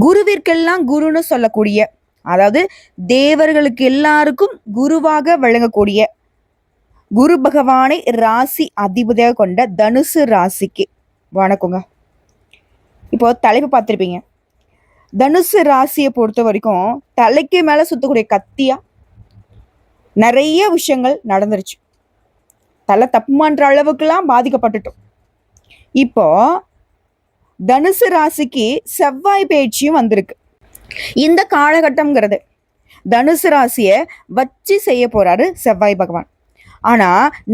குருவிற்கெல்லாம் குருன்னு சொல்லக்கூடிய, அதாவது தேவர்களுக்கு எல்லாருக்கும் குருவாக விளங்கக்கூடிய குரு பகவானை ராசி அதிபதியாக கொண்ட தனுசு ராசிக்கு வணக்கங்க. இப்போ தலைப்பு பார்த்துருப்பீங்க. தனுசு ராசியை பொறுத்த வரைக்கும் தலைக்கு மேல சுத்தக்கூடிய கத்தியா நிறைய விஷயங்கள் நடந்துருச்சு. தலை தப்புமான்ற அளவுக்குலாம் பாதிக்கப்பட்டுட்டோம். இப்போ தனுசு ராசிக்கு செவ்வாய் பயிற்சியும் வந்திருக்கு. இந்த காலகட்டம்ங்கிறது தனுசு ராசியை வச்சு செய்ய போறாரு செவ்வாய் பகவான். ஆனா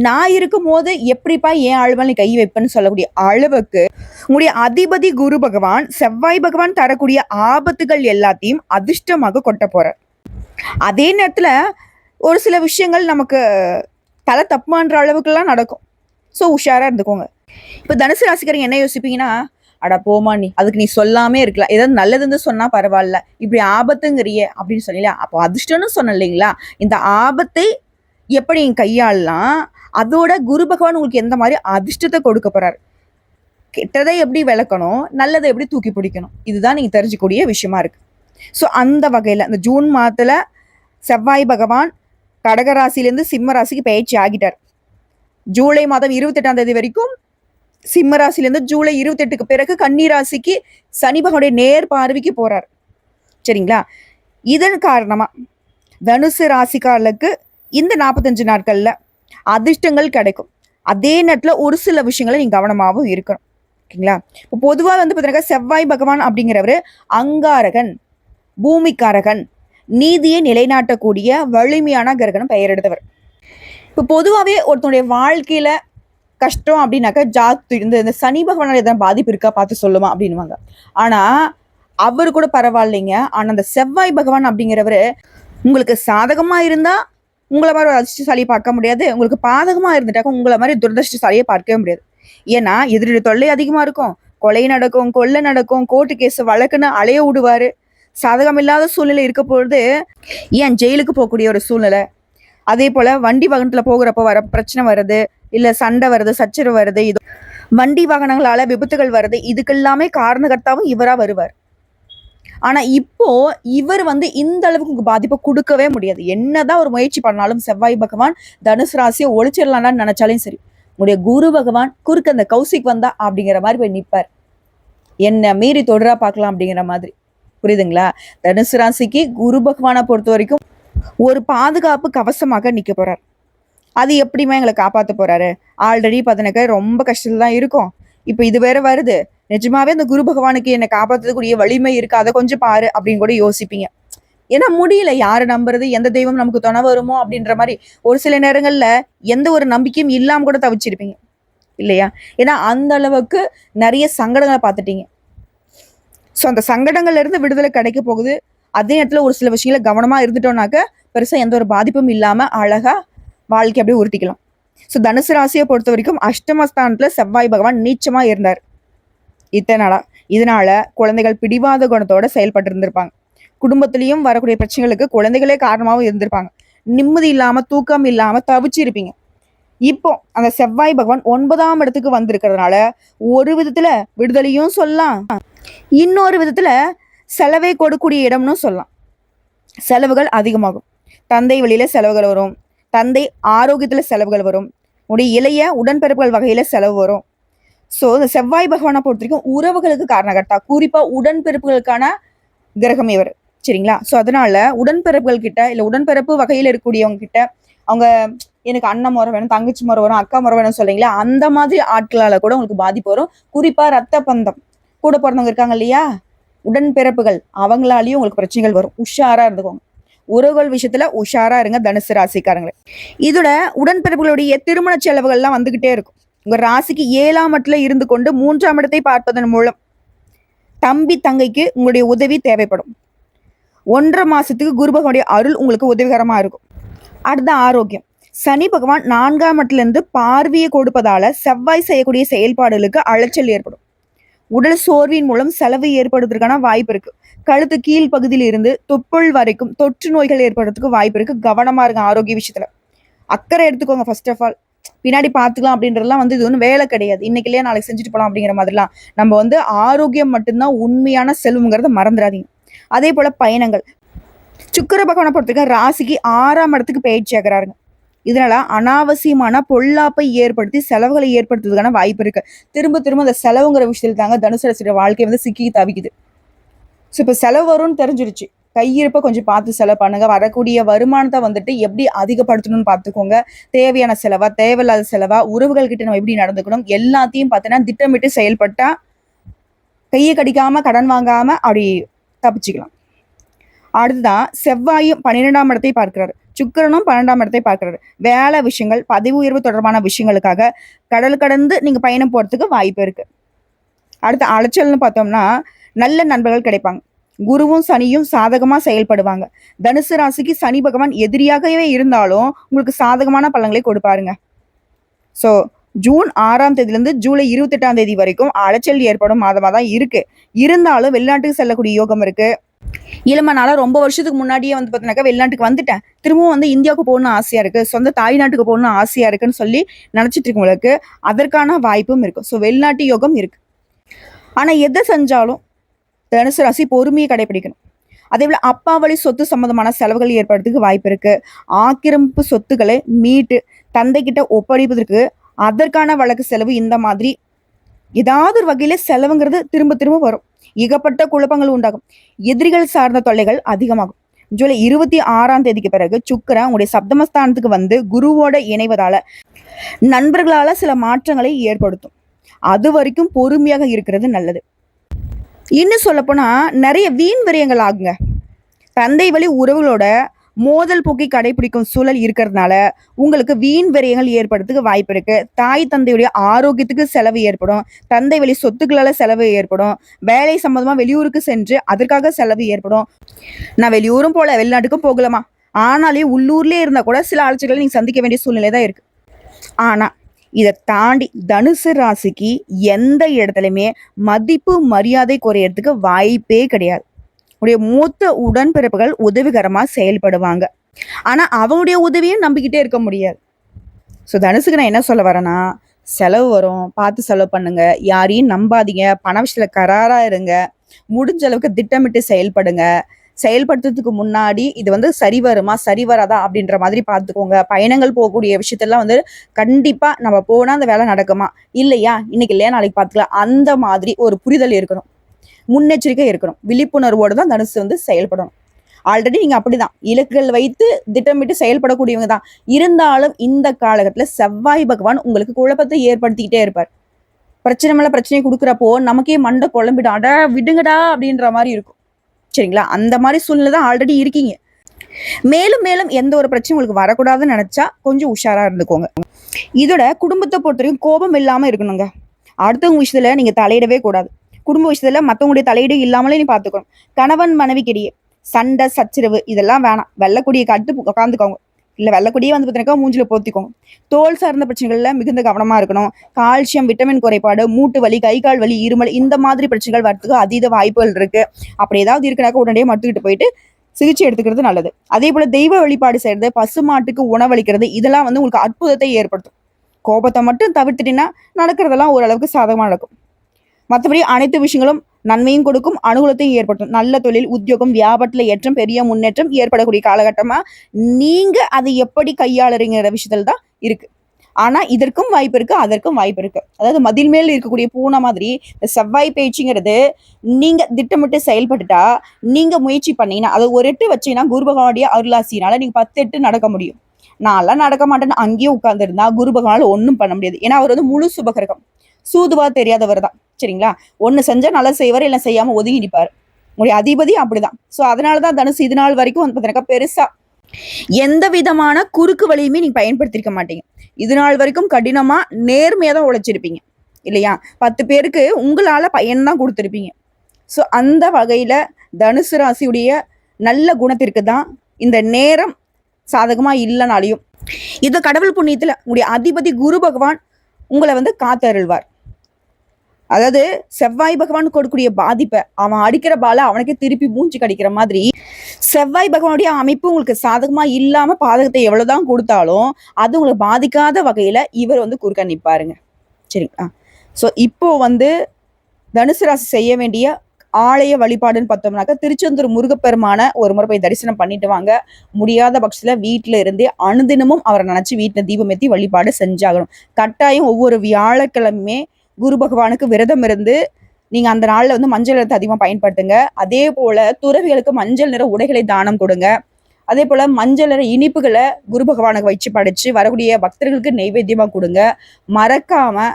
நான் இருக்கும் போது எப்படிப்பா ஏன் ஆளுமல் நீ கை வைப்பேன்னு சொல்லக்கூடிய அளவுக்கு உங்களுடைய அதிபதி குரு பகவான் செவ்வாய் பகவான் தரக்கூடிய ஆபத்துகள் எல்லாத்தையும் அதிர்ஷ்டமாக கொட்ட போறார். அதே நேரத்துல ஒரு சில விஷயங்கள் நமக்கு தலை தப்புமான்ற அளவுக்குலாம் நடக்கும். ஸோ உஷாரா இருந்துக்கோங்க. இப்போ தனுசு ராசிக்காரங்க என்ன யோசிப்பீங்கன்னா, அட போமா நீ அதுக்கு நீ சொல்லாமே இருக்கலாம், ஏதாவது நல்லதுன்னு சொன்னா பரவாயில்ல, இப்படி ஆபத்துங்கிறிய அப்படின்னு சொன்னீங்களா, அப்போ அதிர்ஷ்டம்னு சொன்ன இல்லைங்களா, இந்த ஆபத்தை எப்படி நீங்க கையாளலாம், அதோட குரு பகவான் உங்களுக்கு எந்த மாதிரி அதிர்ஷ்டத்தை கொடுக்க போறாரு, கெட்டதை எப்படி விளக்கணும், நல்லதை எப்படி தூக்கி பிடிக்கணும், இதுதான் நீங்க தெரிஞ்சுக்கூடிய விஷயமா இருக்கு. ஸோ அந்த வகையில இந்த ஜூன் மாதத்துல செவ்வாய் பகவான் கடகராசிலேருந்து சிம்ம ராசிக்கு பயிற்சி ஆகிட்டார். ஜூலை மாதம் 28ஆம் தேதி வரைக்கும் சிம்ம ராசிலேருந்து ஜூலை 28க்கு பிறகு கன்னி ராசிக்கு சனி பகவானுடைய நேர் பார்வைக்கு போறார். சரிங்களா? இதன் காரணமா தனுசு ராசிக்காரர்களுக்கு இந்த 45 நாட்கள்ல அதிர்ஷ்டங்கள் கிடைக்கும். அதே நேரத்துல ஒரு சில விஷயங்களை நீங்க கவனமாகவும் இருக்கணும். ஓகேங்களா? இப்போ பொதுவாக வந்து பார்த்தீங்கன்னா செவ்வாய் பகவான் அப்படிங்கிறவர் அங்காரகன், பூமிக்காரகன், நீதியை நிலைநாட்டக்கூடிய வலிமையான கிரகணம் பெயர் எடுத்தவர். இப்போ பொதுவாகவே ஒருத்தனுடைய வாழ்க்கையில கஷ்டம் அப்படின்னாக்கா ஜாத்து இந்த சனி பகவானால எதாவது பாதிப்பு இருக்கா பார்த்து சொல்லுமா அப்படின்வாங்க. ஆனா அவரு கூட பரவாயில்லைங்க. ஆனா அந்த செவ்வாய் பகவான் அப்படிங்கிறவரு உங்களுக்கு சாதகமா இருந்தா உங்களை மாதிரி ஒரு அதிர்ஷ்டசாலியை பார்க்க முடியாது, உங்களுக்கு பாதகமா இருந்துட்டாக்க உங்களை மாதிரி துரதிருஷ்டசாலியை பார்க்கவே முடியாது. ஏன்னா எதிரி தொல்லை அதிகமா இருக்கும், கொலை நடக்கும், கொள்ளை நடக்கும், கோர்ட்டு கேஸ் வழக்குன்னு அலைய விடுவாரு. சாதகம் இல்லாத சூழ்நிலை இருக்க பொழுது ஏன் ஜெயிலுக்கு போகக்கூடிய ஒரு சூழ்நிலை, அதே போல வண்டி வாகனத்துல போகிறப்போ வர பிரச்சனை வருது, இல்ல சண்டை வருது, சச்சரவு வருது, இது வண்டி வாகனங்களால விபத்துகள் வருது, இதுக்கெல்லாமே காரணகர்த்தாவும் இவரா வருவார். ஆனா இப்போ இவர் வந்து இந்த அளவுக்கு பாதிப்பை கொடுக்கவே முடியாது. என்னதான் ஒரு முயற்சி பண்ணாலும் செவ்வாய் பகவான் தனுசு ராசியை ஒழிச்சிடலான்னு நினைச்சாலும் சரி, உங்களுடைய குரு பகவான் குறுக்க அந்த கௌசிக் வந்தா அப்படிங்கிற மாதிரி போய் நிற்பார். என்ன மீறி தொடரா பார்க்கலாம் அப்படிங்கிற மாதிரி. புரியுதுங்களா? தனுசு ராசிக்கு குரு பகவானை பொறுத்த வரைக்கும் ஒரு பாதுகாப்பு கவசமாக நிக்க போறார். அது எப்படிமா எங்களை காப்பாற்ற போறாரு, ஆல்ரெடி பார்த்தனக்க ரொம்ப கஷ்டத்துல தான் இருக்கும், இப்போ இது வேற வருது, நிஜமாவே அந்த குரு பகவானுக்கு என்னை காப்பாற்றக்கூடிய வலிமை இருக்கு, அதை கொஞ்சம் பாரு அப்படின்னு கூட யோசிப்பீங்க. ஏன்னா முடியல, யாரை நம்புறது, எந்த தெய்வம் நமக்கு துணை வருமோ அப்படின்ற மாதிரி ஒரு சில நேரங்கள்ல எந்த ஒரு நம்பிக்கையும் இல்லாம கூட தவிச்சிருப்பீங்க இல்லையா? ஏன்னா அந்த அளவுக்கு நிறைய சங்கடங்களை பார்த்துட்டீங்க. ஸோ அந்த சங்கடங்கள்ல இருந்து விடுதலை கிடைக்க போகுது. அதே நேரத்துல ஒரு சில விஷயங்கள கவனமா இருந்துட்டோம்னாக்க பெருசா எந்த ஒரு பாதிப்பும் இல்லாம அழகா வாழ்க்கை அப்படியே உருட்டிக்கலாம். ஸோ தனுசு ராசியை பொறுத்த வரைக்கும் அஷ்டமஸ்தானத்துல செவ்வாய் பகவான் நீச்சமா இருந்தார் இத்தனை நாளா. இதனால குழந்தைகள் பிடிவாத குணத்தோட செயல்பட்டு இருந்திருப்பாங்க. குடும்பத்திலையும் வரக்கூடிய பிரச்சனைகளுக்கு குழந்தைகளே காரணமாகவும் இருந்திருப்பாங்க. நிம்மதி இல்லாம தூக்கம் இல்லாம தவிச்சு இருப்பீங்க. இப்போ அந்த செவ்வாய் பகவான் 9ஆம் இடத்துக்கு வந்திருக்கிறதுனால ஒரு விதத்துல விடுதலையும் சொல்லலாம், இன்னொரு விதத்துல செலவை கொடுக்கூடிய இடம்னு சொல்லலாம். செலவுகள் அதிகமாகும், தந்தை வழியில செலவுகள் வரும், தந்தை ஆரோக்கியத்துல செலவுகள் வரும், உடைய இளைய உடன்பிறப்புகள் வகையில செலவு வரும். ஸோ இந்த செவ்வாய் பகவானை பொறுத்த வரைக்கும் உறவுகளுக்கு காரணகர்த்தா, குறிப்பா உடன்பிறப்புகளுக்கான கிரகம் இவர். சரிங்களா? ஸோ அதனால உடன்பிறப்புகள் கிட்ட இல்ல உடன்பிறப்பு வகையில இருக்கக்கூடியவங்க கிட்ட அவங்க எனக்கு அண்ணன் முறை வேணும், தங்கச்சி முறை வரும், அக்கா முறை வேணும் சொல்றீங்களா, அந்த மாதிரி ஆட்களால கூட உங்களுக்கு பாதிப்பு வரும். குறிப்பா ரத்த பந்தம் கூட பிறந்தவங்க இருக்காங்க இல்லையா, உடன்பிறப்புகள், அவங்களாலையும் உங்களுக்கு பிரச்சனைகள் வரும். உஷாரா இருந்துக்கோங்க. உறவுகள் விஷயத்துல உஷாரா இருங்க தனுசு ராசிக்காரங்களே. இதோட உடன்பிறப்புகளுடைய திருமண செலவுகள்லாம் வந்துகிட்டே இருக்கும். உங்க ராசிக்கு 7ஆம் இடத்துல இருந்து கொண்டு 3ஆம் இடத்தை பார்ப்பதன் மூலம் தம்பி தங்கைக்கு உங்களுடைய உதவி தேவைப்படும். 1.5 மாசத்துக்கு குரு பகவானுடைய அருள் உங்களுக்கு உதவிகரமா இருக்கும். அடுத்த ஆரோக்கியம். சனி பகவான் 4ஆம் இடத்துல இருந்து பார்வையை கொடுப்பதால செவ்வாய் செய்யக்கூடிய செயல்பாடுகளுக்கு அலைச்சல் ஏற்படும். உடல் சோர்வின் மூலம் செலவு ஏற்படுவதற்கான வாய்ப்பு இருக்கு. கழுத்து கீழ் பகுதியில் இருந்து தொப்புள் வரைக்கும் தொற்று நோய்கள் ஏற்படுறதுக்கு வாய்ப்பு இருக்கு. கவனமா இருங்க ஆரோக்கிய விஷயத்துல. அக்கறை எடுத்துக்கோங்க. ஃபர்ஸ்ட் ஆஃப் ஆல் பின்னாடி பார்த்துக்கலாம் அப்படின்றதுலாம் வந்து இது ஒன்றும் வேலை கிடையாது. இன்னைக்கு இல்லையா நாளைக்கு செஞ்சுட்டு போலாம் அப்படிங்கிற மாதிரிலாம். நம்ம வந்து ஆரோக்கியம் மட்டும்தான் உண்மையான செல்வம்ங்கிறத மறந்துடாதீங்க. அதே போல பயணங்கள். சுக்கிர பகவானை பொறுத்தவரைக்கும் ராசிக்கு 6ஆம் இடத்துக்கு பயிற்சி ஆகிறாருங்க. இதனால அனாவசியமான பொல்லாப்பை ஏற்படுத்தி செலவுகளை ஏற்படுத்துறதுக்கான வாய்ப்பு இருக்கு. திரும்ப திரும்ப அந்த செலவுங்கிற விஷயத்துல தாங்க தனுசு ராசியோட வாழ்க்கை வந்து சிக்கி தவிக்குது. ஸோ இப்போ செலவு வரும்னு தெரிஞ்சிருச்சு. கையிருப்ப கொஞ்சம் பார்த்து செலவு பண்ணுங்க. வரக்கூடிய வருமானத்தை வந்துட்டு எப்படி அதிகப்படுத்தணும்னு பார்த்துக்கோங்க. தேவையான செலவா, தேவையில்லாத செலவா, உறவுகள் கிட்ட நம்ம எப்படி நடந்துக்கணும், எல்லாத்தையும் பார்த்தீங்கன்னா திட்டமிட்டு செயல்பட்டா கையை கடிக்காம கடன் வாங்காம அப்படி தப்பிச்சுக்கலாம். அடுத்துதான் செவ்வாயும் 12ஆம் இடத்தை பார்க்கிறாரு. சுக்கிரனும் 12ஆம் இடத்தை பார்க்கிறாரு. வேலை விஷயங்கள், பதவி உயர்வு தொடர்பான விஷயங்களுக்காக கடல் கடந்து நீங்க பயணம் போறதுக்கு வாய்ப்பு இருக்கு. அடுத்து அலைச்சல்னு பார்த்தோம்னா நல்ல நண்பர்கள் கிடைப்பாங்க. குருவும் சனியும் சாதகமா செயல்படுவாங்க. தனுசு ராசிக்கு சனி பகவான் எதிரியாகவே இருந்தாலும் உங்களுக்கு சாதகமான பலன்களை கொடுப்பாருங்க. ஸோ ஜூன் 6ஆம் தேதியிலிருந்து ஜூலை 28ஆம் தேதி வரைக்கும் அலைச்சல் ஏற்படும் மாதமா தான் இருக்கு. இருந்தாலும் வெளிநாட்டுக்கு செல்லக்கூடிய யோகம் இருக்கு. இளமனால ரொம்ப வருஷத்துக்கு முன்னாடியே வந்து பார்த்தீங்கன்னாக்கா வெளிநாட்டுக்கு வந்துட்டேன், திரும்பவும் வந்து இந்தியாவுக்கு போகணும்னு ஆசையா இருக்கு, சொந்த தாய் நாட்டுக்கு போகணும்னு ஆசையா இருக்குன்னு சொல்லி நினைச்சிட்டு இருக்கவங்களுக்கு அதற்கான வாய்ப்பும் இருக்கு. ஸோ வெளிநாட்டு யோகம் இருக்கு. ஆனா எதை செஞ்சாலும் தனுசு ராசி பொறுமையை கடைபிடிக்கணும். அதே போல அப்பா வழி சொத்து சம்பந்தமான செலவுகள் ஏற்படுறதுக்கு வாய்ப்பு இருக்கு. ஆக்கிரமிப்பு சொத்துக்களை மீட்டு தந்தை கிட்ட ஒப்படைப்பதற்கு அதற்கான வழக்கு செலவு, இந்த மாதிரி ஏதாவது ஒரு வகையில செலவுங்கிறது திரும்ப திரும்ப வரும். ஏகப்பட்ட குழப்பங்கள் உண்டாகும். எதிரிகள் சார்ந்த தொல்லைகள் அதிகமாகும். ஜூலை 26ஆம் தேதிக்கு பிறகு சுக்கிரன் உங்களுடைய சப்தமஸ்தானத்துக்கு வந்து குருவோட இணைவதால நண்பர்களால சில மாற்றங்களை ஏற்படுத்தும். அது வரைக்கும் பொறுமையாக இருக்கிறது நல்லது. இன்னும் சொல்லப்போனா நிறைய வீண் விரயங்கள் ஆகுங்க. தந்தை வழி உறவுகளோட மோதல் போக்கை கடைபிடிக்கும் சூழல் இருக்கிறதுனால உங்களுக்கு வீண் விரயங்கள் ஏற்படுறதுக்கு வாய்ப்பு இருக்கு. தாய் தந்தையுடைய ஆரோக்கியத்துக்கு செலவு ஏற்படும். தந்தை வழி சொத்துக்களால செலவு ஏற்படும். வேலை சம்பந்தமா வெளியூருக்கு சென்று அதற்காக செலவு ஏற்படும். நான் வெளியூரும் போல, வெளிநாட்டுக்கும் போகலாமா, ஆனாலே உள்ளூர்லயே இருந்தா கூட சில அலைச்சல்களை நீங்க சந்திக்க வேண்டிய சூழ்நிலை தான் இருக்கு. ஆனா இதை தாண்டி தனுசு ராசிக்கு எந்த இடத்துலையுமே மதிப்பு மரியாதை குறையறதுக்கு வாய்ப்பே கிடையாது. உடைய மூத்த உடன்பிறப்புகள் உதவிகரமா செயல்படுவாங்க. ஆனா அவங்களுடைய உதவியும் நம்பிக்கிட்டே இருக்க முடியாது. ஸோ தனுசுக்கு நான் என்ன சொல்ல வரேன்னா, செலவு வரும், பார்த்து செலவு பண்ணுங்க. யாரையும் நம்பாதீங்க. பண விஷயத்துல கராரா இருங்க. முடிஞ்ச அளவுக்கு திட்டமிட்டு செயல்படுங்க. செயல்படுத்துறதுக்கு முன்னாடி இது வந்து சரி வருமா சரி வராதா அப்படின்ற மாதிரி பார்த்துக்கோங்க. பயணங்கள் போகக்கூடிய விஷயத்தெல்லாம் வந்து கண்டிப்பா நம்ம போனா அந்த வேலை நடக்குமா, இல்லையா இன்னைக்கு இல்லையா நாளைக்கு பார்த்துக்கலாம், அந்த மாதிரி ஒரு புரிதல் இருக்கணும். முன்னெச்சரிக்கை இருக்கணும். விழிப்புணர்வோடு தான் தனுசு வந்து செயல்படணும். ஆல்ரெடி நீங்க அப்படிதான் இலக்குகள் வைத்து திட்டமிட்டு செயல்படக்கூடியவங்க தான். இருந்தாலும் இந்த காலகட்டத்துல செவ்வாய் பகவான் உங்களுக்கு குழப்பத்தை ஏற்படுத்திக்கிட்டே இருப்பார். பிரச்சனை மேல பிரச்சனையை கொடுக்குறப்போ நமக்கே மண்டை குழம்பிடும். அட விடுங்கடா அப்படின்ற மாதிரி இருக்கும். சரிங்களா? அந்த மாதிரி சூழ்நிலை தான் ஆல்ரெடி இருக்கீங்க. மேலும் மேலும் எந்த ஒரு பிரச்சனையும் உங்களுக்கு வரக்கூடாதுன்னு நினைச்சா கொஞ்சம் உஷாரா இருந்துக்கோங்க. இதோட குடும்பத்தை பொறுத்தவரைக்கும் கோபம் இல்லாம இருக்கணுங்க. அடுத்தவங்க விஷயத்துல நீங்க தலையிடவே கூடாது. குடும்ப விஷயத்துல மற்றவங்களுடைய தலையீடு இல்லாமலே நீ பார்த்துக்கணும். கணவன் மனைவிக்கிடையே சண்டை சச்சரவு இதெல்லாம் வேணாம். வெள்ளக்கூடியை கட்டு உட்காந்துக்கோங்க. இல்லை வெள்ளக்கூடியே வந்து பார்த்தீங்கன்னா மூஞ்சில போத்திக்கோங்க. தோல் சார்ந்த பிரச்சனைகள்ல மிகுந்த கவனமா இருக்கணும். கால்சியம், விட்டமின் குறைபாடு, மூட்டு வலி, கை கால் வலி, இருமல், இந்த மாதிரி பிரச்சனைகள் வரத்துக்கு அதீத வாய்ப்புகள் இருக்கு. அப்படி ஏதாவது இருக்குனாக்க உடனே மருத்துவக்கிட்ட போயிட்டு சிகிச்சை எடுத்துக்கிறது நல்லது. அதே போல தெய்வ வழிபாடு செய்யறது, பசுமாட்டுக்கு உணவளிக்கிறது, இதெல்லாம் வந்து உங்களுக்கு அற்புதத்தை ஏற்படுத்தும். கோபத்தை மட்டும் தவிர்த்துட்டீங்கன்னா நடக்கிறதெல்லாம் ஓரளவுக்கு சாதகமா நடக்கும். மற்றபடி அனைத்து விஷயங்களும் நன்மையும் கொடுக்கும், அனுகூலத்தையும் ஏற்படுத்தும். நல்ல தொழில், உத்தியோகம், வியாபாரத்துல ஏற்றம், பெரிய முன்னேற்றம் ஏற்படக்கூடிய காலகட்டமா நீங்க அதை எப்படி கையாளுறீங்கிற விஷயத்துல தான் இருக்கு. ஆனா இதற்கும் வாய்ப்பு இருக்கு, அதற்கும் வாய்ப்பு இருக்கு. அதாவது மதில் மேல் இருக்கக்கூடிய பூனை மாதிரி செவ்வாய் பேச்சுங்கிறது நீங்க திட்டமிட்டு செயல்பட்டுட்டா, நீங்க முயற்சி பண்ணீங்கன்னா, அதை ஒரு எட்டு வச்சீங்கன்னா குரு பகவானுடைய அருளாசினால நீங்க 10 எட்டு நடக்க முடியும். நான்லாம் நடக்க மாட்டேன்னு அங்கேயே உட்கார்ந்துருந்தா குரு பகவானால ஒன்றும் பண்ண முடியாது. ஏன்னா அவர் வந்து முழு சுபகிரகம், சூதுவா தெரியாதவர் தான். சரிங்களா? ஒண்ணு செஞ்சா நல்லா செய்வார், இல்லை செய்யாம ஒதுங்கி நிற்பாரு. உங்களுடைய அதிபதி அப்படிதான். ஸோ அதனாலதான் தனுசு இது நாள் வரைக்கும் வந்து பார்த்தீங்கன்னா பெருசா எந்த விதமான குறுக்கு வழியுமே நீங்க பயன்படுத்திருக்க மாட்டீங்க. இது நாள் வரைக்கும் கடினமா நேர்மையா தான் உழைச்சிருப்பீங்க இல்லையா? 10 பேருக்கு உங்களால பயன் தான் கொடுத்துருப்பீங்க. ஸோ அந்த வகையில தனுசு ராசியுடைய நல்ல குணத்திற்கு தான் இந்த நேரம் சாதகமா இல்லைனாலையும் இது கடவுள் புண்ணியத்துல உங்களுடைய அதிபதி குரு பகவான் உங்களை வந்து காத்தருள்வார். அதாவது செவ்வாய் பகவான் கொடுக்கக்கூடிய பாதிப்பை அவன் அடிக்கிற பால அவனுக்கே திருப்பி மூஞ்சி கடிக்கிற மாதிரி செவ்வாய் பகவானுடைய அமைப்பு உங்களுக்கு சாதகமா இல்லாம பாதகத்தை எவ்வளவுதான் கொடுத்தாலும் அது உங்களுக்கு பாதிக்காத வகையில இவர் வந்து குறுக்க நிற்பாருங்க. சரிங்களா? ஸோ இப்போ வந்து தனுசு ராசி செய்ய வேண்டிய ஆலய வழிபாடுன்னு பார்த்தோம்னாக்கா திருச்செந்தூர் முருகப்பெருமான ஒரு முறை போய் தரிசனம் பண்ணிட்டு வாங்க. முடியாத பட்சத்தில் வீட்டில் இருந்தே அனுதினமும் அவரை நினச்சி வீட்டில் தீபம் ஏற்றி வழிபாடு செஞ்சாகணும். கட்டாயம் ஒவ்வொரு வியாழக்கிழமையுமே குரு பகவானுக்கு விரதம் இருந்து நீங்கள் அந்த நாளில் வந்து மஞ்சள் நிறத்தை அதிகமாக பயன்படுத்துங்க. அதே போல் துறவிகளுக்கு மஞ்சள் நிற உடைகளை தானம் கொடுங்க. அதே போல் மஞ்சள் நிற இனிப்புகளை குரு பகவானுக்கு வச்சு படைச்சு வரக்கூடிய பக்தர்களுக்கு நெய்வேத்தியமாக கொடுங்க. மறக்காம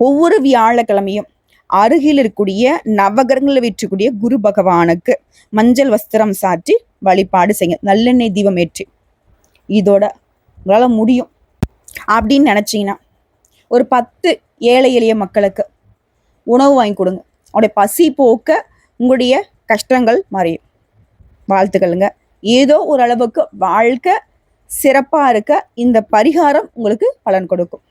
ஒவ்வொரு வியாழக்கிழமையும் அருகில் இருக்கக்கூடிய நவகிரகங்களில் வீற்றக்கூடிய குரு பகவானுக்கு மஞ்சள் வஸ்திரம் சாற்றி வழிபாடு செய்யுங்க. நல்லெண்ணெய் தீபம் ஏற்றி. இதோட உங்களால் முடியும் அப்படின்னு நினச்சிங்கன்னா ஒரு 10 ஏழை எளிய மக்களுக்கு உணவு வாங்கி கொடுங்க. அவருடைய பசி போக்க உங்களுடைய கஷ்டங்கள் மறையும். வாழ்த்துக்களுங்க. ஏதோ ஒரு அளவுக்கு வாழ்க்கை சிறப்பாக இருக்க இந்த பரிகாரம் உங்களுக்கு பலன் கொடுக்கும்.